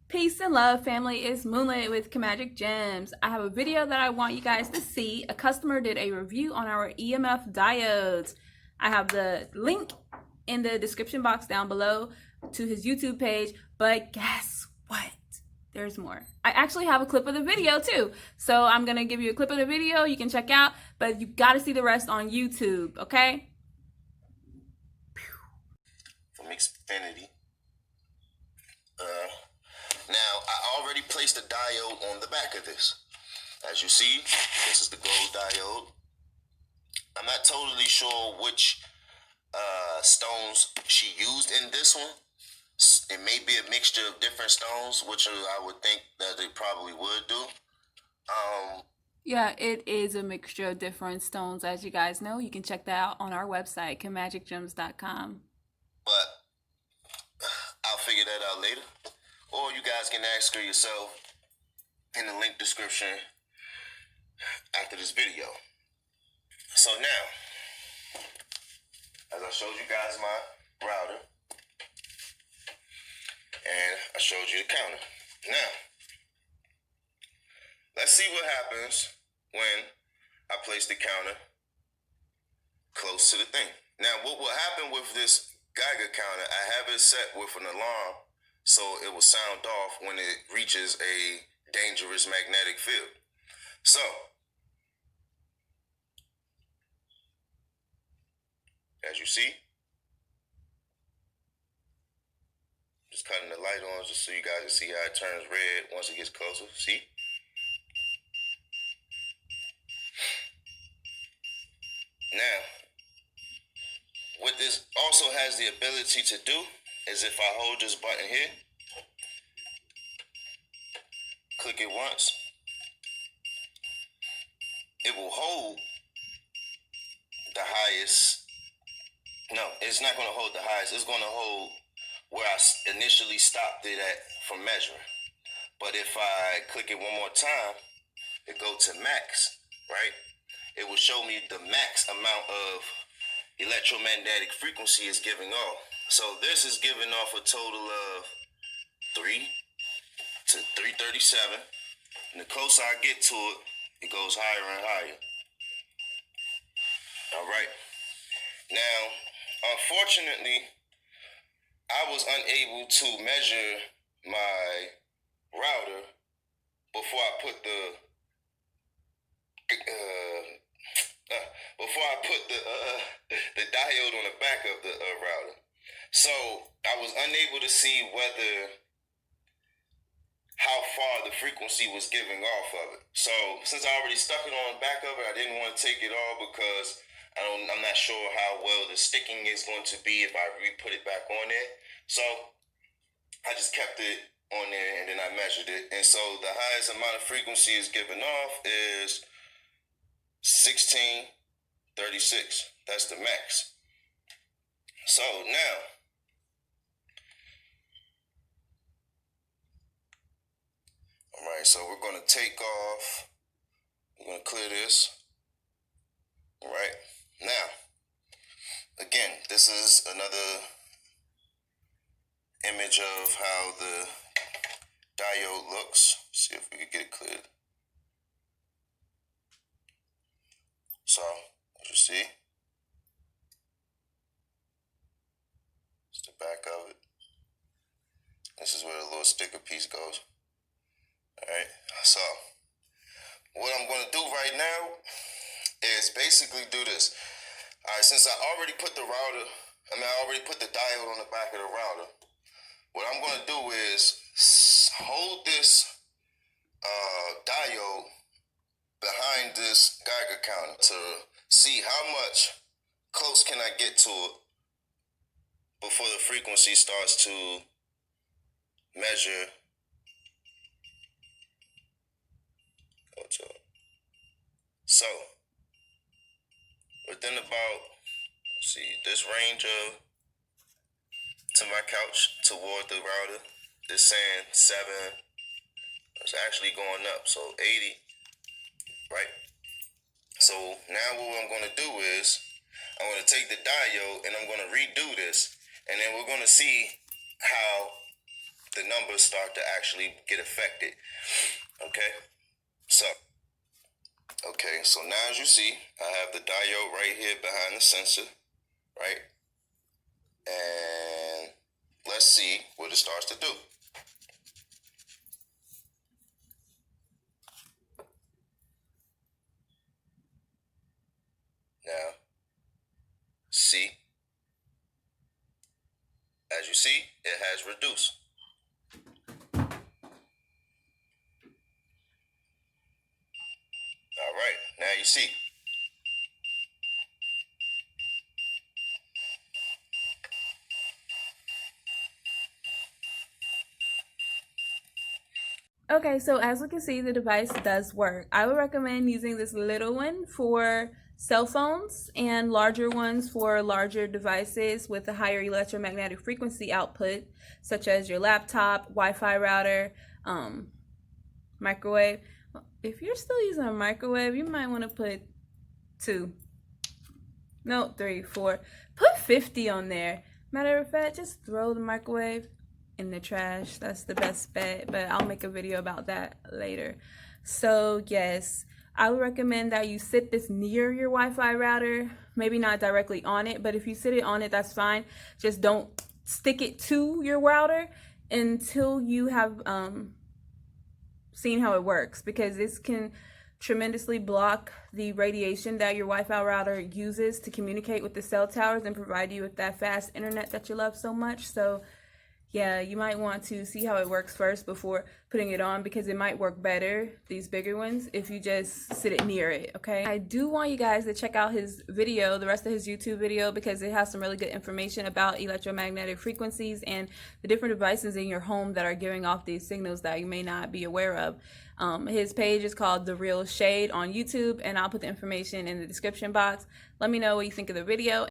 Peace and love, family. It's Moonlit with Kemajik Gems. I have a video that I want you guys to see. A customer did a review on our EMF diodes. I have the link in the description box down below to his YouTube page, but guess what? There's more. I actually have a clip of the video too. So I'm going to give you a clip of the video you can check out, but you got to see the rest on YouTube, okay? From Xfinity. Now, I already placed a diode on the back of this. As you see, this is the gold diode. I'm not totally sure which stones she used in this one. It may be a mixture of different stones, which I would think that they probably would do. Yeah, it is a mixture of different stones, as you guys know. You can check that out on our website, kemajikgems.com. But I'll figure that out later. Or you guys can ask her yourself in the link description after this video. So now, as I showed you guys my router, and I showed you the counter. Now, let's see what happens when I place the counter close to the thing. Now, what will happen with this Geiger counter, I have it set with an alarm so it will sound off when it reaches a dangerous magnetic field. So, as you see, just cutting the light on just so you guys can see how it turns red once it gets closer. See? Now, what this also has the ability to do is if I hold this button here, click it once, it will hold the highest. No, it's not going to hold the highest. It's going to hold where I initially stopped it at from measuring. But if I click it one more time, it go to max, right? It will show me the max amount of electromagnetic frequency is giving off. So this is giving off a total of 3 to 337. And the closer I get to it, it goes higher and higher. All right. Now, unfortunately, I was unable to measure my router before I put the diode on the back of the router. So I was unable to see how far the frequency was giving off of it. So since I already stuck it on the back of it, I didn't want to take it off because I'm not sure how well the sticking is going to be if I re-put it back on there. So I just kept it on there and then I measured it. And so the highest amount of frequency is given off is 1636. That's the max. So now, all right, so we're going to take off. We're going to clear this. All right. Now, again, this is another image of how the diode looks. See if we can get it cleared. So, as you see, it's the back of it. This is where the little sticker piece goes. Alright, so what I'm going to do right now is basically do this. Alright, since I already put the diode on the back of the router, what I'm going to do is hold this diode behind this Geiger counter to see how much close can I get to it before the frequency starts to measure. So within about, this range of to my couch toward the router, it's saying 7. It's actually going up, so 80, right? So now what I'm going to do is I'm going to take the diode and I'm going to redo this, and then we're going to see how the numbers start to actually get affected. Okay, so now as you see, I have the diode right here behind the sensor, right? And let's see what it starts to do. Now, see, as you see, it has reduced. All right, now you see. Okay, so as we can see, the device does work. I would recommend using this little one for cell phones and larger ones for larger devices with a higher electromagnetic frequency output, such as your laptop, Wi-Fi router, microwave. If you're still using a microwave, you might want to put 3, 4. Put 50 on there. Matter of fact, just throw the microwave in the trash. That's the best bet, but I'll make a video about that later. So yes, I would recommend that you sit this near your Wi-Fi router, maybe not directly on it, but if you sit it on it, that's fine. Just don't stick it to your router until you have seen how it works, because this can tremendously block the radiation that your Wi-Fi router uses to communicate with the cell towers and provide you with that fast internet that you love so much. So yeah, you might want to see how it works first before putting it on, because it might work better, these bigger ones, if you just sit it near it, okay? I do want you guys to check out his video, the rest of his YouTube video, because it has some really good information about electromagnetic frequencies and the different devices in your home that are giving off these signals that you may not be aware of. His page is called The Real Shayde on YouTube, and I'll put the information in the description box. Let me know what you think of the video.